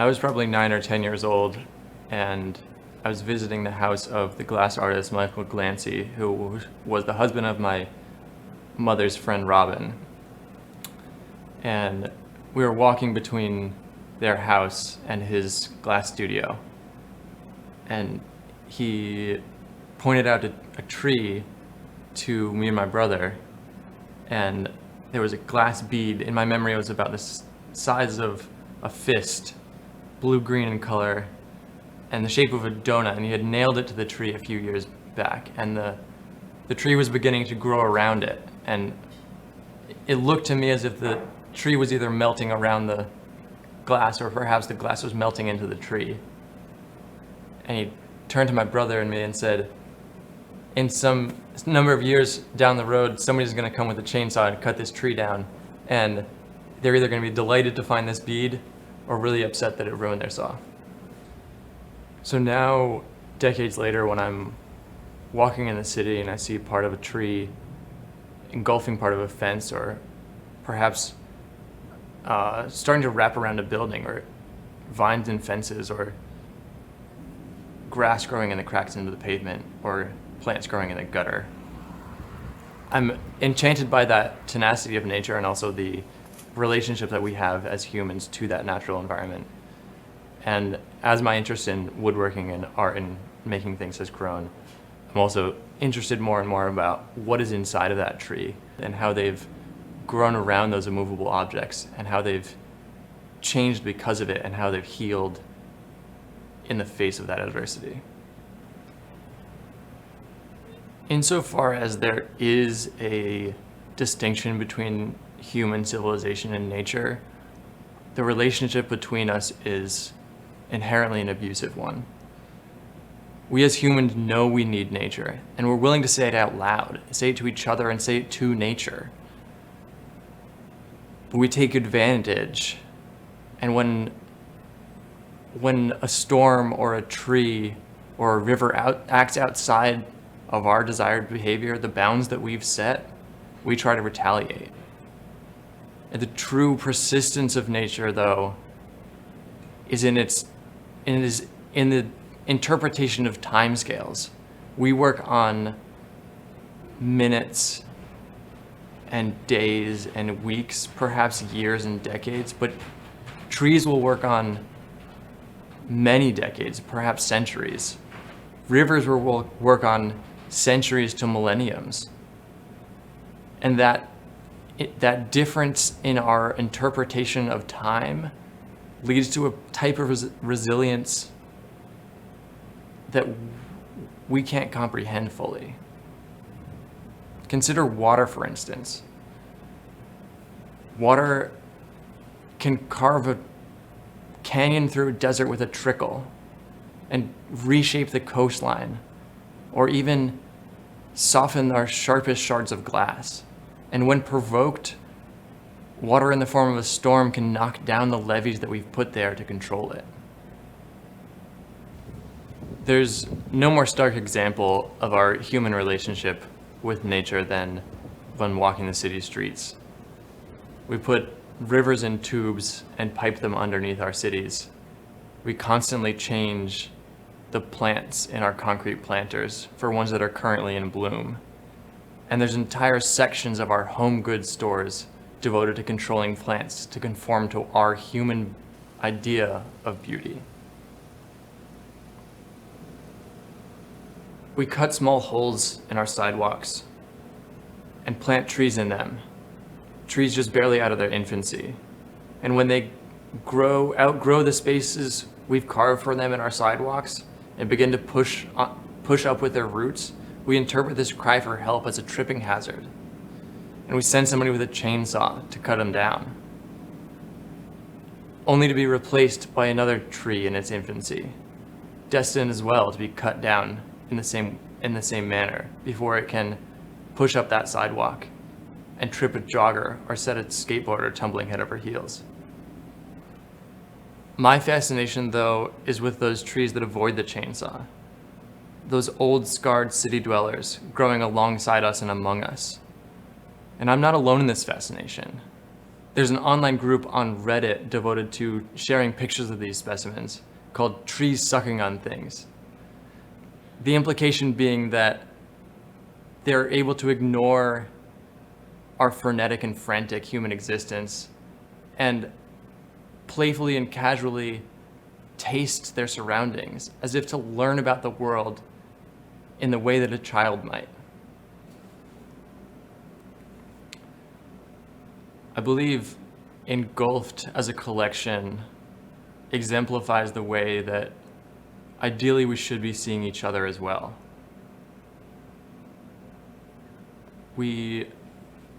I was probably 9 or 10 years old, and I was visiting the house of the glass artist Michael Glancy, who was the husband of my mother's friend Robin. And we were walking between their house and his glass studio, and he pointed out a tree to me and my brother, and there was a glass bead. In my memory, it was about the size of a fist, blue-green in color, and the shape of a donut, and he had nailed it to the tree a few years back, and the tree was beginning to grow around it, and it looked to me as if the tree was either melting around the glass, or perhaps the glass was melting into the tree. And he turned to my brother and me and said, in some number of years down the road, somebody's going to come with a chainsaw and cut this tree down, and they're either going to be delighted to find this bead or really upset that it ruined their saw. So now, decades later, when I'm walking in the city and I see part of a tree engulfing part of a fence, or perhaps starting to wrap around a building, or vines and fences, or grass growing in the cracks into the pavement, or plants growing in the gutter, I'm enchanted by that tenacity of nature, and also the relationship that we have as humans to that natural environment. And as my interest in woodworking and art and making things has grown, I'm also interested more and more about what is inside of that tree, and how they've grown around those immovable objects, and how they've changed because of it, and how they've healed in the face of that adversity. Insofar as there is a distinction between human civilization and nature, the relationship between us is inherently an abusive one. We as humans know we need nature, and we're willing to say it out loud, say it to each other, and say it to nature. But we take advantage, and when a storm or a tree or a river acts outside of our desired behavior, the bounds that we've set, we try to retaliate. And the true persistence of nature, though, is in the interpretation of timescales. We work on minutes and days and weeks, perhaps years and decades, but trees will work on many decades, perhaps centuries. Rivers will work on centuries to millenniums. And that difference in our interpretation of time leads to a type of resilience that we can't comprehend fully. Consider water, for instance. Water can carve a canyon through a desert with a trickle and reshape the coastline, or even soften our sharpest shards of glass. And when provoked, water in the form of a storm can knock down the levees that we've put there to control it. There's no more stark example of our human relationship with nature than when walking the city streets. We put rivers in tubes and pipe them underneath our cities. We constantly change the plants in our concrete planters for ones that are currently in bloom. And there's entire sections of our home goods stores devoted to controlling plants to conform to our human idea of beauty. We cut small holes in our sidewalks and plant trees in them, trees just barely out of their infancy. And when they outgrow the spaces we've carved for them in our sidewalks and begin to push up with their roots, we interpret this cry for help as a tripping hazard, and we send somebody with a chainsaw to cut them down, only to be replaced by another tree in its infancy, destined as well to be cut down in the same manner before it can push up that sidewalk and trip a jogger or set a skateboarder tumbling head over heels. My fascination, though, is with those trees that avoid the chainsaw, those old scarred city dwellers growing alongside us and among us. And I'm not alone in this fascination. There's an online group on Reddit devoted to sharing pictures of these specimens called Trees Sucking on Things. The implication being that they're able to ignore our frenetic and frantic human existence and playfully and casually taste their surroundings as if to learn about the world in the way that a child might. I believe Engulfed as a collection exemplifies the way that ideally we should be seeing each other as well. We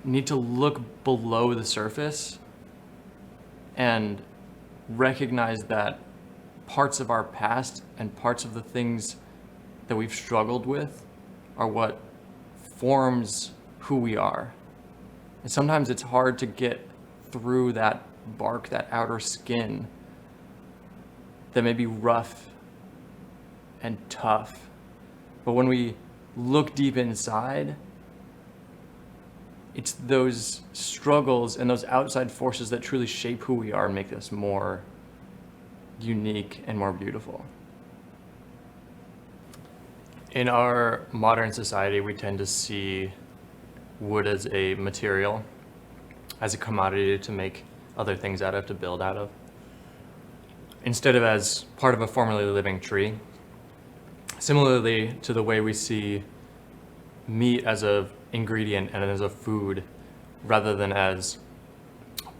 need to look below the surface and recognize that parts of our past and parts of the things that we've struggled with are what forms who we are. And sometimes it's hard to get through that bark, that outer skin that may be rough and tough. But when we look deep inside, it's those struggles and those outside forces that truly shape who we are and make us more unique and more beautiful. In our modern society, we tend to see wood as a material, as a commodity to make other things out of, to build out of, instead of as part of a formerly living tree. Similarly to the way we see meat as an ingredient and as a food, rather than as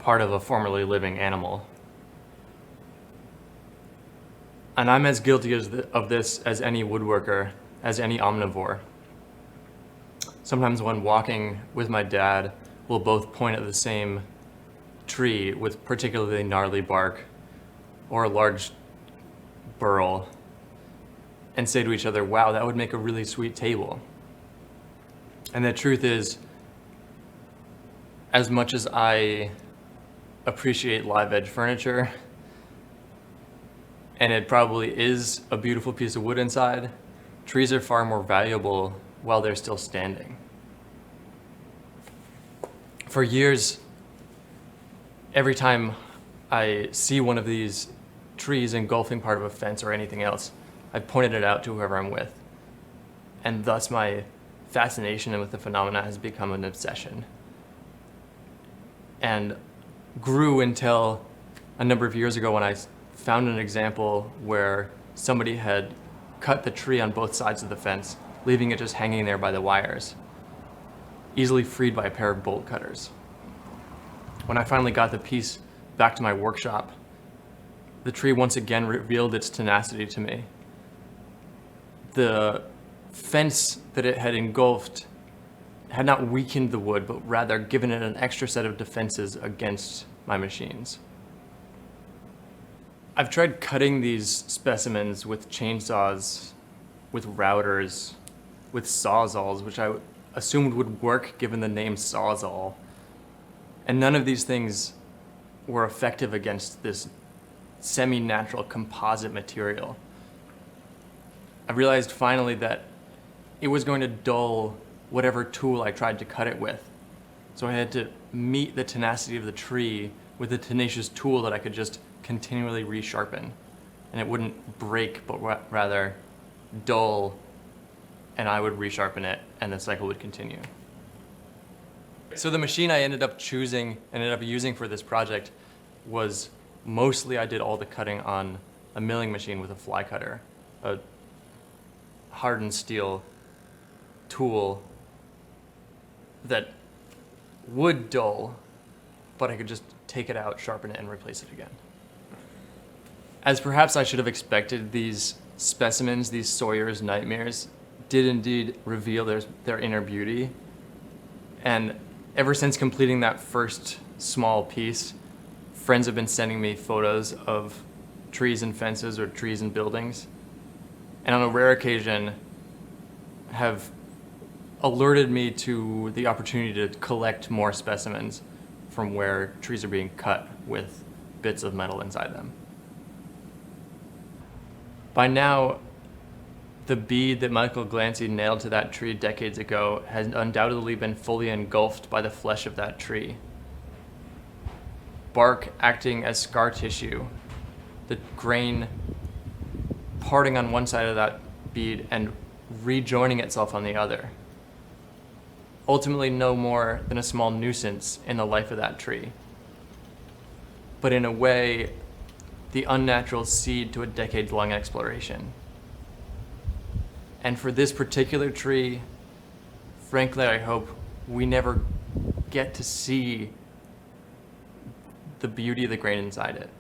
part of a formerly living animal. And I'm as guilty of this as any woodworker, as any omnivore. Sometimes when walking with my dad, we'll both point at the same tree with particularly gnarly bark or a large burl and say to each other, wow, that would make a really sweet table. And the truth is, as much as I appreciate live edge furniture, and it probably is a beautiful piece of wood inside, trees are far more valuable while they're still standing. For years, every time I see one of these trees engulfing part of a fence or anything else, I've pointed it out to whoever I'm with. And thus my fascination with the phenomena has become an obsession. And grew until a number of years ago when I found an example where somebody had cut the tree on both sides of the fence, leaving it just hanging there by the wires, easily freed by a pair of bolt cutters. When I finally got the piece back to my workshop, the tree once again revealed its tenacity to me. The fence that it had engulfed had not weakened the wood, but rather given it an extra set of defenses against my machines. I've tried cutting these specimens with chainsaws, with routers, with sawzalls, which I assumed would work given the name Sawzall. And none of these things were effective against this semi-natural composite material. I realized finally that it was going to dull whatever tool I tried to cut it with. So I had to meet the tenacity of the tree with a tenacious tool that I could just continually resharpen. And it wouldn't break, but rather dull, and I would resharpen it, and the cycle would continue. So the machine I ended up using for this project was mostly I did all the cutting on a milling machine with a fly cutter, a hardened steel tool that would dull, but I could just take it out, sharpen it, and replace it again. As perhaps I should have expected, these specimens, these Sawyer's nightmares, did indeed reveal their inner beauty. And ever since completing that first small piece, friends have been sending me photos of trees and fences or trees and buildings. And on a rare occasion, have alerted me to the opportunity to collect more specimens from where trees are being cut with bits of metal inside them. By now, the bead that Michael Glancy nailed to that tree decades ago has undoubtedly been fully engulfed by the flesh of that tree. bark acting as scar tissue, the grain parting on one side of that bead and rejoining itself on the other. Ultimately no more than a small nuisance in the life of that tree, but in a way, the unnatural seed to a decades-long exploration. And for this particular tree, frankly, I hope we never get to see the beauty of the grain inside it.